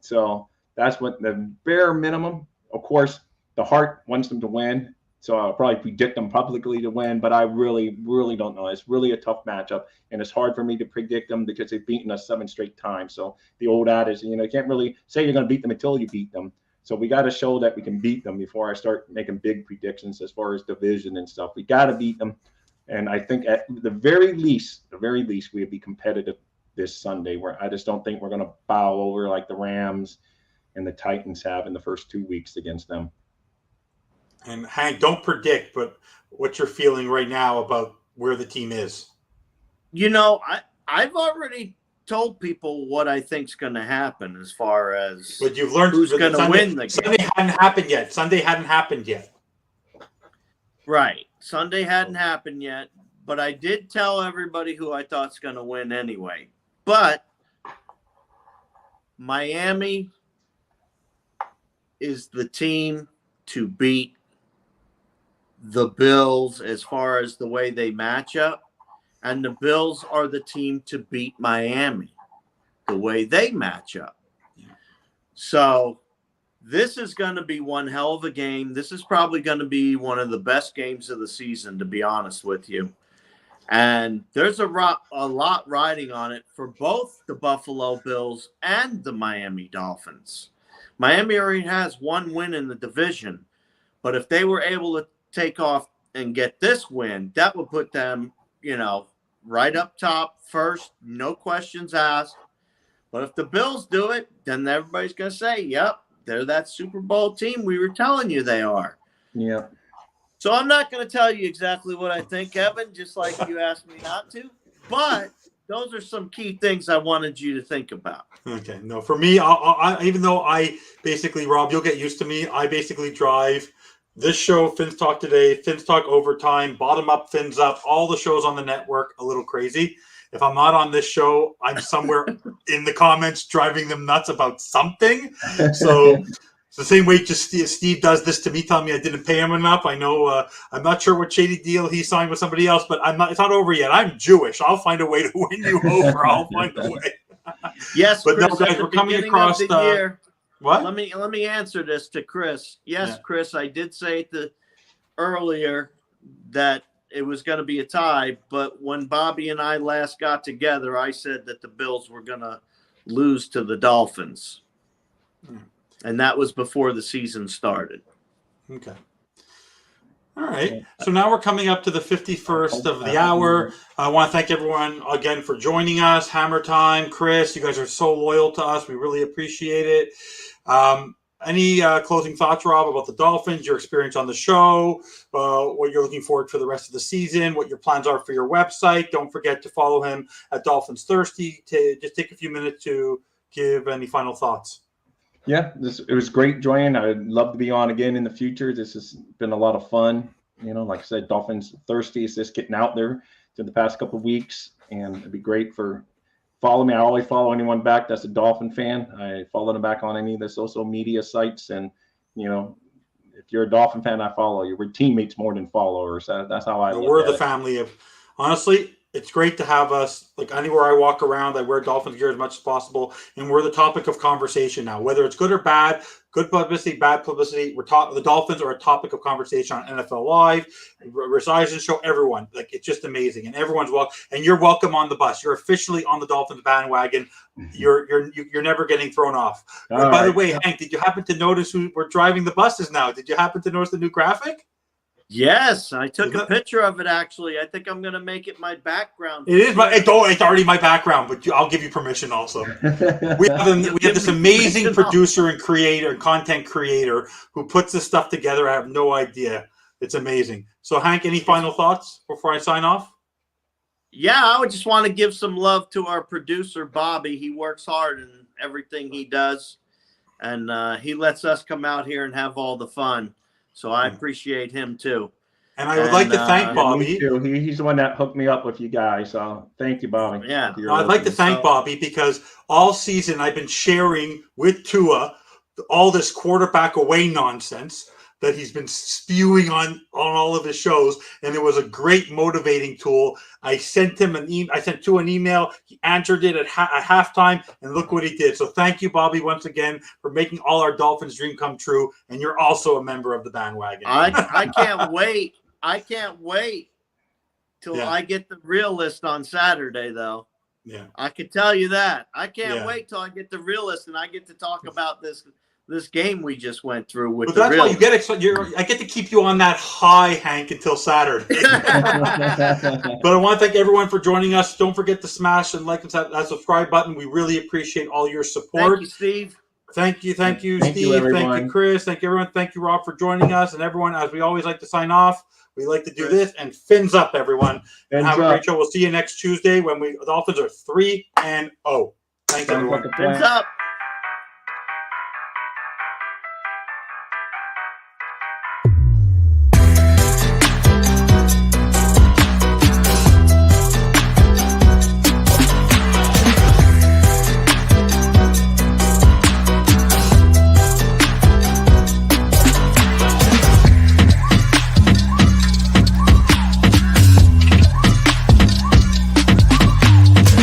So that's what the bare minimum. Of course, the heart wants them to win, so I'll probably predict them publicly to win, but I really, really don't know. It's really a tough matchup, and it's hard for me to predict them because they've beaten us 7 straight times. So the old adage, you can't really say you're going to beat them until you beat them. So we got to show that we can beat them before I start making big predictions as far as division and stuff. We got to beat them. And I think at the very least, we'll be competitive this Sunday, where I just don't think we're going to bow over like the Rams and the Titans have in the first 2 weeks against them. And Hank, don't predict, but what's your feeling right now about where the team is? I've already told people what I think's going to happen as far as but you've learned who's going to win the game. Sunday hadn't happened yet. Right. Sunday hadn't happened yet, but I did tell everybody who I thought's going to win anyway. But Miami is the team to beat the Bills as far as the way they match up. And the Bills are the team to beat Miami, the way they match up. So this is going to be one hell of a game. This is probably going to be one of the best games of the season, to be honest with you. And there's a lot riding on it for both the Buffalo Bills and the Miami Dolphins. Miami already has one win in the division, but if they were able to take off and get this win, that would put them right up top first, no questions asked. But if the Bills do it, then everybody's going to say, yep, they're that Super Bowl team we were telling you they are. Yeah. So I'm not going to tell you exactly what I think, Evan, just like you asked me not to. But those are some key things I wanted you to think about. Okay. No, for me, I even though I basically, Rob, you'll get used to me, I basically drive this show, Fins Talk Today, Fins Talk Overtime, Bottom Up, Fins Up, all the shows on the network, a little crazy. If I'm not on this show, I'm somewhere in the comments driving them nuts about something. So it's the same way just Steve does this to me, telling me I didn't pay him enough. I know I'm not sure what shady deal he signed with somebody else, but it's not over yet. I'm Jewish. I'll find a way to win you over. I'll find a way. Yes, but Chris, no, guys, we're coming across the year. What? Let me answer this to Chris. Yes, Chris, I did say earlier that it was going to be a tie, but when Bobby and I last got together, I said that the Bills were going to lose to the Dolphins. And that was before the season started. Okay. All right. So now we're coming up to the 51st of the hour. I want to thank everyone again for joining us. Hammer Time, Chris, you guys are so loyal to us. We really appreciate it. Any closing thoughts, Rob, about the Dolphins, your experience on the show, what you're looking forward for the rest of the season, what your plans are for your website? Don't forget to follow him at Dolphins Thirsty. Just take a few minutes to give any final thoughts. Yeah, it was great, Joanne. I'd love to be on again in the future. This has been a lot of fun. Like I said, Dolphins Thirsty is just getting out there in the past couple of weeks, and it'd be great for follow me. I always follow anyone back that's a Dolphin fan. I follow them back on any of the social media sites, and if you're a Dolphin fan, I follow you. We're teammates more than followers. That's how I. We're the family of. Honestly, it's great to have us. Like anywhere I walk around, I wear Dolphins gear as much as possible, and we're the topic of conversation now. Whether it's good or bad, good publicity, bad publicity, the Dolphins are a topic of conversation on NFL Live, Resides Show. Everyone, like, it's just amazing, and everyone's welcome. And you're welcome on the bus. You're officially on the Dolphins bandwagon. You're never getting thrown off. By the way, Hank, did you happen to notice who we're driving the buses now? Did you happen to notice the new graphic? Yes, I took a picture of it, actually. I think I'm going to make it my background. It's already my background, but I'll give you permission also. We have this amazing producer and creator and content creator who puts this stuff together. I have no idea. It's amazing. So, Hank, any final thoughts before I sign off? Yeah, I would just want to give some love to our producer, Bobby. He works hard in everything he does, and he lets us come out here and have all the fun. So I appreciate him too. And I would like to thank Bobby. Me too. He's the one that hooked me up with you guys. So thank you, Bobby. Yeah. I'd like to thank Bobby because all season I've been sharing with Tua all this quarterback away nonsense that he's been spewing on all of his shows, and it was a great motivating tool. I sent him I sent Tua an email. He answered it at halftime, and look what he did. So thank you, Bobby, once again for making all our Dolphins dream come true. And you're also a member of the bandwagon. I can't wait. I can't wait till I get the real list on Saturday, though. Yeah, I can tell you that. I can't wait till I get the real list and I get to talk about this game we just went through with. But that's why you get excited. I get to keep you on that high, Hank, until Saturday. But I want to thank everyone for joining us. Don't forget to smash and like that subscribe button. We really appreciate all your support. Thank you, Steve. Thank you, Steve. Thank you, Chris. Thank you, everyone. Thank you, Rob, for joining us. And everyone, as we always like to sign off, we like to do this. And fins up, everyone. And have a great show. We'll see you next Tuesday when the Dolphins are 3-0. Thanks, everyone. Fins up.